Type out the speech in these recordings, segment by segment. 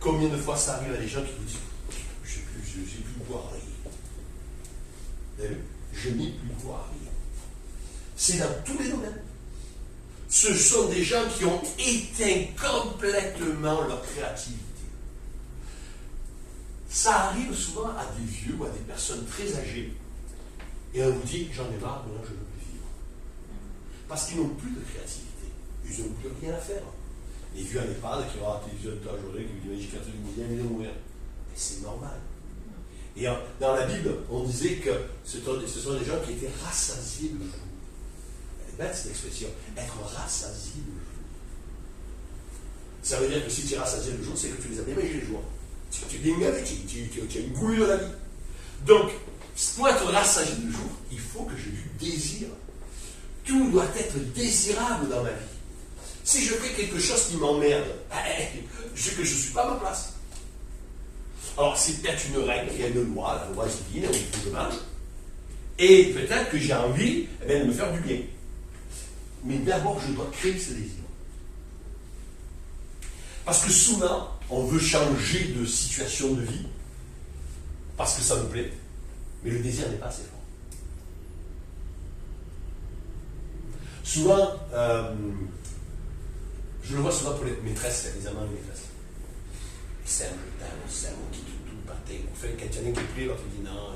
Combien de fois ça arrive à des gens qui vous disent j'ai plus de voir rire. Vous avez vu? Je n'ai plus de voir rire. C'est dans tous les domaines. Ce sont des gens qui ont éteint complètement leur créativité. Ça arrive souvent à des vieux ou à des personnes très âgées. Et on vous dit, j'en ai marre, maintenant je ne veux plus vivre. Parce qu'ils n'ont plus de créativité. Ils n'ont plus rien à faire. Les vieux à l'EHPAD qui regardent la télévision toute la journée, qui vous disent, j'ai 80 millions, ils vont mourir. Mais c'est normal. Et dans la Bible, on disait que ce sont des gens qui étaient rassasiés de jour. Elle est bête cette expression, être rassasié de jour. Ça veut dire que si tu es rassasié de jour, c'est que tu les as bien mangés les jours. Tu es bien gavé, tu as une goulue de la vie. Donc, pour être rassasié de jour, il faut que j'ai du désir. Tout doit être désirable dans ma vie. Si je fais quelque chose qui m'emmerde, c'est que je ne suis pas à ma place. Alors, c'est peut-être une règle, il y a une loi, la loi divine, où il faut que je mange. Et peut-être que j'ai envie de me faire du bien. Mais d'abord, je dois créer ce désir. Parce que souvent, on veut changer de situation de vie, parce que ça nous plaît, mais le désir n'est pas assez fort. Souvent, je le vois souvent pour les maîtresses, les amants et les maîtresses. Ils s'aiment, on s'aime, on quitte tout, partait, on fait quand il y en a qui plaît, l'autre dit non.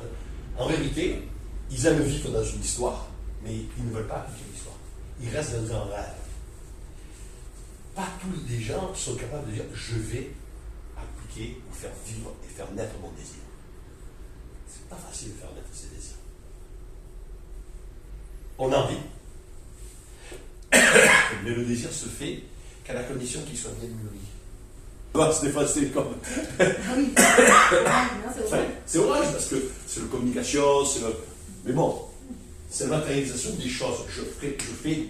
En vérité, ils aiment vivre dans une histoire, mais ils ne veulent pas appliquer l'histoire. Ils restent dans un rêve. Pas tous les gens sont capables de dire je vais appliquer ou faire vivre et faire naître mon désir. C'est pas facile de faire naître ses désirs. On a envie. Mais le désir se fait qu'à la condition qu'il soit bien mûri. C'est comme. Oui. C'est orange parce que c'est la communication, c'est le. Mais bon, c'est la matérialisation des choses. Je fais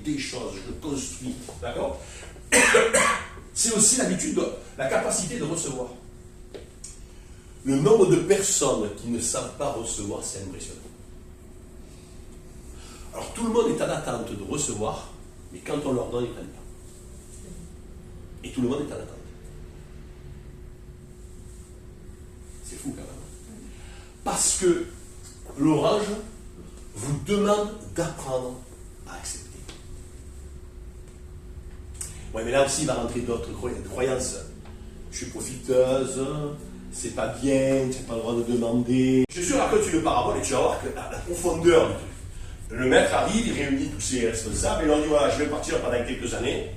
des choses, je construis. D'accord? C'est aussi l'habitude, la capacité de recevoir. Le nombre de personnes qui ne savent pas recevoir, c'est impressionnant. Alors tout le monde est en attente de recevoir, mais quand on leur donne, ils ne prennent pas. Et tout le monde est en attente. C'est fou quand même. Parce que l'orange vous demande d'apprendre à accepter. Oui, mais là aussi, il va rentrer d'autres croyances. Je suis profiteuse, c'est pas bien, tu n'as pas le droit de demander. Je suis raconte une parabole et tu vas voir que la profondeur du truc. Le maître arrive, il réunit tous ses responsables et leur dit voilà, je vais partir pendant quelques années,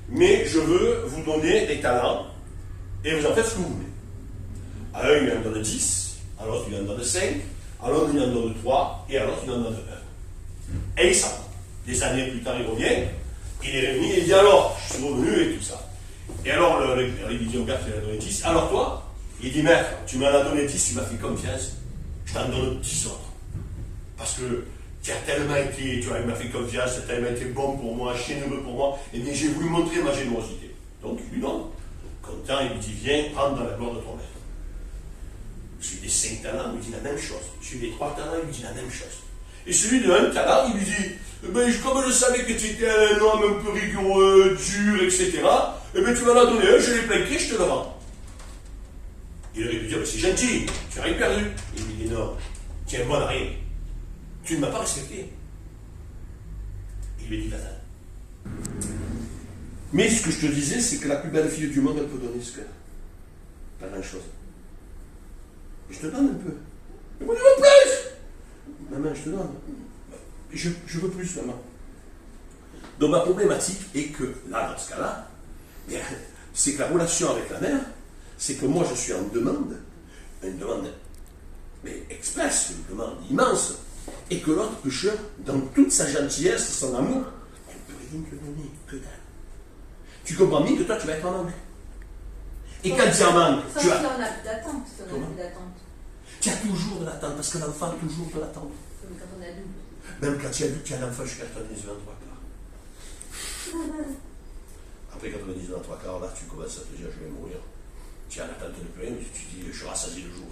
mais je veux vous donner des talents et vous en faites ce que vous voulez. À un, il en donne 10, à l'autre, il en donne 5, à l'autre, il en donne 3, et à l'autre, il en donne 1. Et il s'en va. Des années plus tard, il revient, il est réuni, et il dit alors, je suis revenu et tout ça. Et alors, il dit au gars qui en a donné 10, alors toi, il dit maître, tu m'en as donné 10, tu m'as fait confiance, je t'en donne 10 autres. Parce que tu as tellement été, tu vois, il m'a fait confiance, tu as tellement été bon pour moi, généreux pour moi, et bien j'ai voulu montrer ma générosité. Donc il lui donne. Content, il lui dit viens, prendre dans la gloire de ton maître. Celui des 5 talents, il lui dit la même chose. Celui des 3 talents, il lui dit la même chose. Et celui de 1 talent, il lui dit ben, comme je savais que tu étais un homme un peu rigoureux, dur, etc., eh bien, tu m'en as donné un, je l'ai plaqué, je te le rends. Il aurait pu dire c'est gentil, tu n'as rien perdu. Il lui dit non, tu es un bon à rien. Tu ne m'as pas respecté. Il lui dit va-t'en. Mais ce que je te disais, c'est que la plus belle fille du monde, elle peut donner ce qu'elle a. Pas grand-chose. Je te donne un peu. Mais moi, je veux plus. Maman, je te donne. Je veux plus, maman. Donc ma problématique est que, là, dans ce cas-là, c'est que la relation avec la mère, c'est que moi, je suis en demande, une demande, mais express, une demande immense, et que l'autre pécheur, dans toute sa gentillesse, son amour, elle ne peut rien te donner, que dalle. Tu comprends bien que toi, tu vas être en manque. Et quand tu en manques, tu vas... Si on n'a plus d'attente, Tu as toujours de l'attente, parce que l'enfant a toujours de l'attente. Comme quand on est adulte. Même quand tu es adulte, tu as l'enfant jusqu'à 99 ans, 3 quarts. Après 99 ans, 3 quarts, là, tu commences à te dire, je vais mourir. Tu as l'attente de plus rien, mais tu dis, je suis rassasié le jour.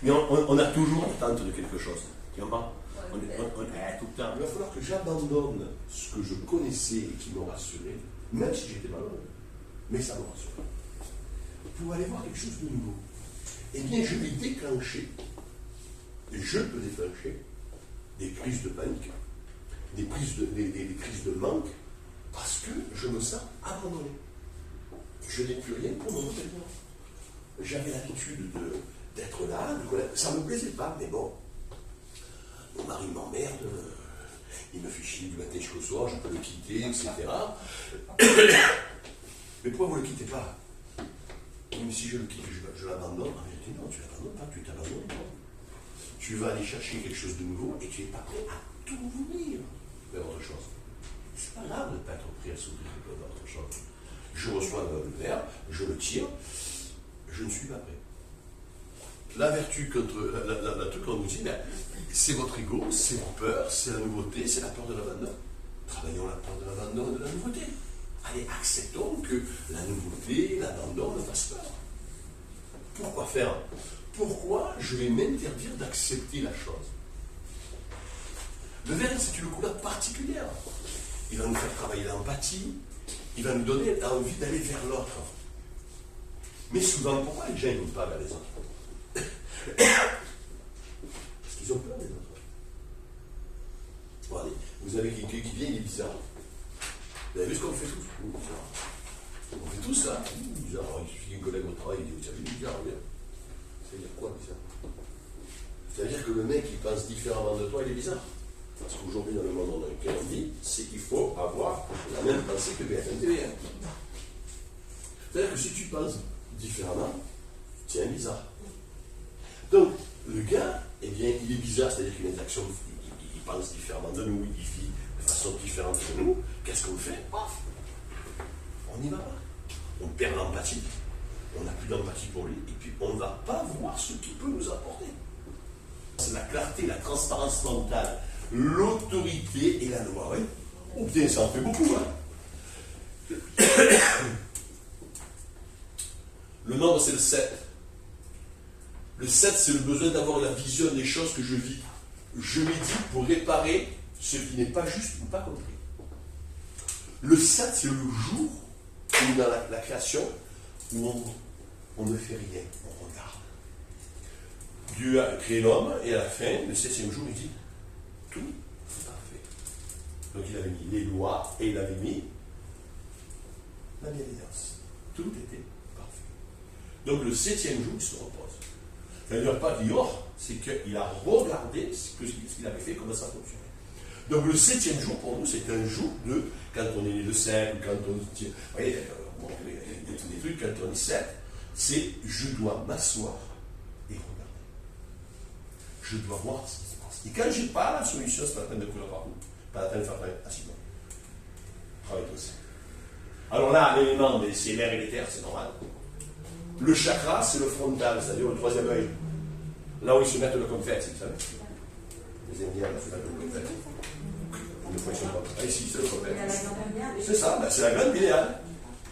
Mais on a toujours l'attente de quelque chose. Tu comprends? On est tout le temps. Il va falloir que j'abandonne ce que je connaissais et qui me rassurait, même si j'étais malheureux. Mais ça me rassure. pour aller voir quelque chose de nouveau. Eh bien, je peux déclencher des crises de panique, des crises de manque, parce que je me sens abandonné. Je n'ai plus rien pour mon entraînement. J'avais l'habitude d'être là, ça ne me plaisait pas, mais bon, mon mari m'emmerde, il me fait chier du matin jusqu'au soir, je peux le quitter, etc. Mais pourquoi vous ne le quittez pas? Même si je le quitte, je l'abandonne. En vérité, non, tu ne l'abandonnes pas, tu t'abandonnes pas. Tu vas aller chercher quelque chose de nouveau et tu n'es pas prêt à tout ouvrir vers autre chose. C'est pas grave de ne pas être prêt à s'ouvrir vers autre chose. Je reçois le verre, je le tire, je ne suis pas prêt. La vertu contre la truc qu'on nous dit, c'est votre ego, c'est vos peurs, c'est la nouveauté, c'est la peur de l'abandon. Travaillons la peur de l'abandon et de la nouveauté. Allez, acceptons que la nouveauté, l'abandon me fasse peur. Pourquoi faire? Pourquoi je vais m'interdire d'accepter la chose? Le verre, c'est une couleur particulière. Il va nous faire travailler l'empathie, il va nous donner envie d'aller vers l'autre. Mais souvent, pourquoi les gens ne vont pas vers les autres? Parce qu'ils ont peur des autres. Regardez, vous avez quelqu'un qui vient, il est bizarre. Vous avez vu ce qu'on fait tous? Bizarre. On fait tous ça. Bizarre. Alors, il suffit qu'un collègue au travail, il dit, vous savez, bizarre, regarde. Ça veut dire quoi, bizarre? Ça veut dire que le mec qui pense différemment de toi, il est bizarre. Parce qu'aujourd'hui, dans le monde dans lequel on vit, c'est qu'il faut avoir la même pensée que BFM TV. C'est-à-dire que si tu penses différemment, tu es un bizarre. Donc, le gars, eh bien, il est bizarre, c'est-à-dire qu'il a des actions, il pense différemment de nous, il vit de façon différente de nous. Qu'est-ce qu'on fait? On n'y va pas. On perd l'empathie. On n'a plus d'empathie pour lui, et puis on ne va pas voir ce qu'il peut nous apporter. C'est la clarté, la transparence mentale, l'autorité et la loi, oui. Ou bien ça en fait beaucoup, hein. Le nombre, c'est le 7. Le 7, c'est le besoin d'avoir la vision des choses que je vis. Je médite pour réparer ce qui n'est pas juste ou pas compris. Le 7, c'est le jour où dans la création, où on ne fait rien, on regarde. Dieu a créé l'homme et à la fin, le 7e jour, il dit tout est parfait. Donc il avait mis les lois et il avait mis la bienveillance. Tout était parfait. Donc le 7e jour, il se repose. Ça ne veut dire pas qu'il c'est qu'il a regardé ce qu'il avait fait, comment ça fonctionnait. Donc le 7e jour, pour nous, c'est un jour de, quand on est né le 7, quand on tient, vous voyez, il y a des trucs, quand on est 7, c'est je dois m'asseoir et regarder. Je dois voir ce qui se passe. Et quand je n'ai pas la solution, c'est pas la peine de courir partout. Pas la peine de faire assis-moi. Travaille toi aussi. Alors là, l'élément, c'est l'air et les terres, c'est normal. Le chakra, c'est le frontal, c'est-à-dire le 3e œil. Là où ils se mettent le confet, vous savez. Les Indiens, là, se mettent le confet. Une fois, ils sont pas. Ah, ici, c'est le confet. C'est ça, ben, c'est la glande pinéale.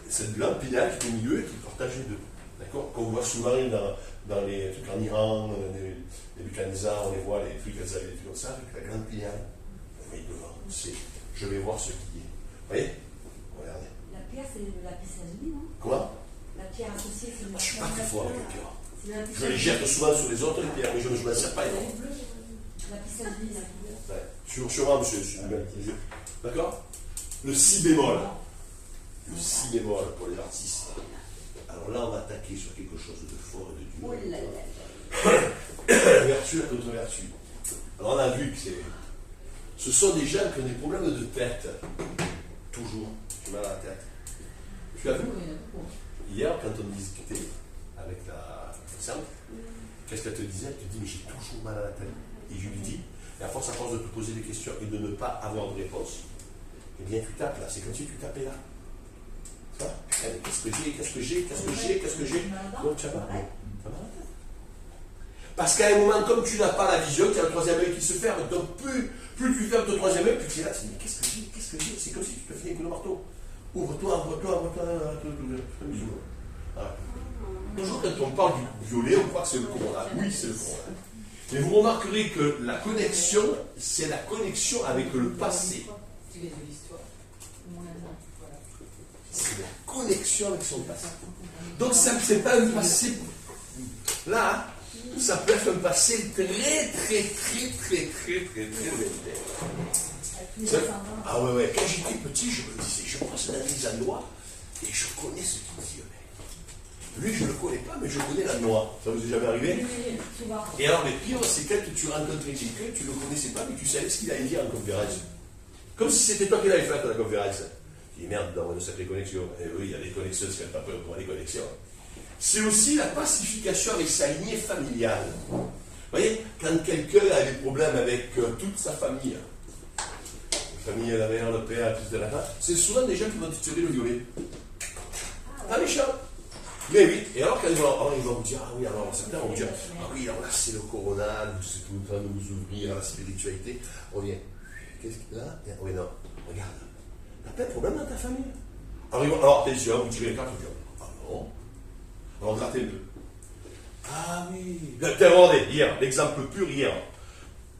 Cette glande pinéale qui est au milieu et qui partage les deux. D'accord? Qu'on voit souvent dans les trucs en Iran, les Bucanisans, on les voit, les trucs comme ça, avec la glande pinéale. Vous voyez devant, c'est je vais voir ce qui est. Vous voyez? Regardez. La pierre, c'est de la pissagie, non? Quoi? La pierre associée, c'est de la Je ne suis pas très fort avec les pierres. Je les pissagie. jette souvent sur les autres, les pierres, mais je ne m'en sers pas. La pissagie, la couleur. Ouais. Sûrement, monsieur. D'accord? Le si bémol. Le si bémol pour les artistes. Alors là, on va attaquer sur quelque chose de fort et de dur. Oh là là. Vertu contre vertu. Alors on a vu que ce sont des gens qui ont des problèmes de tête. Toujours. J'ai mal à la tête. Tu as vu? Hier, quand on discutait avec la patiente, qu'est-ce qu'elle te disait? Elle te dit, mais j'ai toujours mal à la tête. Et je lui dis, et à force de te poser des questions et de ne pas avoir de réponse, eh bien tu tapes là. C'est comme si tu tapais là. Ça? Qu'est-ce que j'ai? Donc tu as mal. Parce qu'à un moment, comme tu n'as pas la vision, tu as le 3e œil qui se ferme. Donc plus tu fermes ton 3e œil, plus tu es là, tu te dis, qu'est-ce que j'ai? C'est comme si tu te faisais un coup de marteau. Ouvre-toi. Voilà. Toujours quand on parle du violet, on croit que c'est le courant. Oui, c'est le courant. Mais vous remarquerez que la connexion, c'est la connexion avec le passé. C'est la connexion avec son passé. Donc ça c'est pas un passé. Là, ça peut être un passé très lointain. Ah ouais, quand j'étais petit, je me disais, je passe dans les endroits et je connais ce qu'il dit. Lui, je ne le connais pas, mais je connais la noix. Ça vous est jamais arrivé? Oui, souvent. Et alors, les pires, c'est quand tu rencontrais quelqu'un, tu ne le connaissais pas, mais tu savais ce qu'il allait dire en conférence. Comme si c'était toi qui l'avais fait à la conférence. Tu dis, merde, dans une sacrée connexion. Et oui, il y a des connexions, c'est quand même pas peur pour les connexions. C'est aussi la pacification avec sa lignée familiale. Vous voyez, quand quelqu'un a des problèmes avec toute sa famille, la famille, la mère, le père, etc., c'est souvent des gens qui vont tirer le violet. Pas méchant. Mais oui, et alors quand ils vont vous dire, ah oui, alors certains vont vous dire, ah oui, alors là c'est le corona, c'est tout le temps de nous ouvrir à la spiritualité. On vient, qu'est-ce que là? Oui, non, regarde, t'as pas de problème dans ta famille? Alors attention, vous tirez les cartes, vous dites, ah non. Alors grattez un peu. Ah oui. T'as regardé, hier, l'exemple pur hier.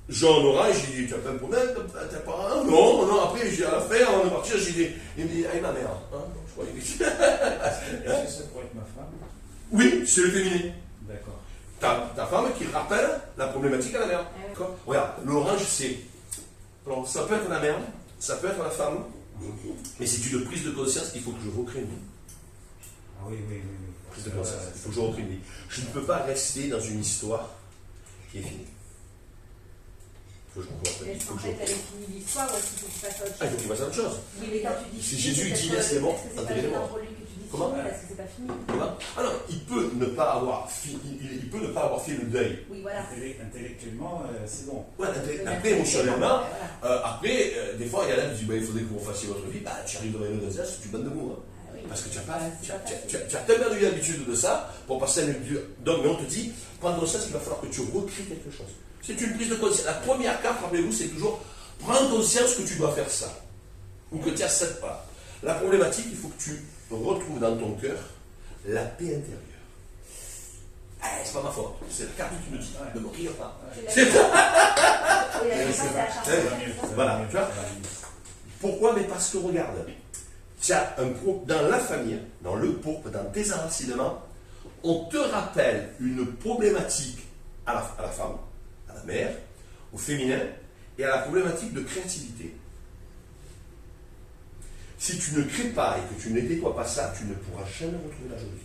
Jaune orange, j'ai dit, tu n'as pas un problème, t'as pas un? Non, non, après, j'ai à la fin, avant de partir, j'ai dit, il me dit, ah, ma mère. Hein? Je croyais que est-ce que ça pourrait être ma femme? Oui, c'est le féminin. D'accord. Ta femme qui rappelle la problématique à la mère. Regarde, l'orange, c'est. Alors, ça peut être la mère, ça peut être la femme, mais c'est une prise de conscience qu'il faut que je recrée une vie. Ah oui. Prise de conscience, il faut que je recrée une vie. Je ne peux pas rester dans une histoire qui est finie. Est-ce qu'en fait, elle est finie l'histoire ou est-ce qu'il faut qu'il fasse autre chose? Ah, il faut qu'il fasse autre chose. Oui, mais quand tu dis Si Jésus dit laisse les morts, enterrez les morts. Comment? Parce que c'est pas fini. Ah non, il peut ne pas avoir fait le deuil. Oui, voilà. Intellectuellement, c'est bon. Ouais, après, émotionnellement, après, des fois, il y en a qui disent, il faudrait que vous refassiez votre vie. Bah, tu arrives dans les deux c'est une bande de mots. Hein. Parce que tu as tellement eu l'habitude de ça pour passer à une vie. Donc, mais on te dit, prendre conscience qu'il va falloir que tu recrées quelque chose. C'est une prise de conscience. La première carte, rappelez-vous, c'est toujours prendre conscience que tu dois faire ça. Ou que tu as cette part. La problématique, il faut que tu retrouves dans ton cœur la paix intérieure. C'est pas ma faute. C'est la carte qui me dit. Ne me rire pas. Voilà. Tu vois? Pourquoi? Mais parce que regarde. Dans la famille, dans le pourpre, dans tes enracinements, on te rappelle une problématique à la femme, à la mère, au féminin, et à la problématique de créativité. Si tu ne crées pas et que tu ne nettoies pas ça, tu ne pourras jamais retrouver la joie de vivre.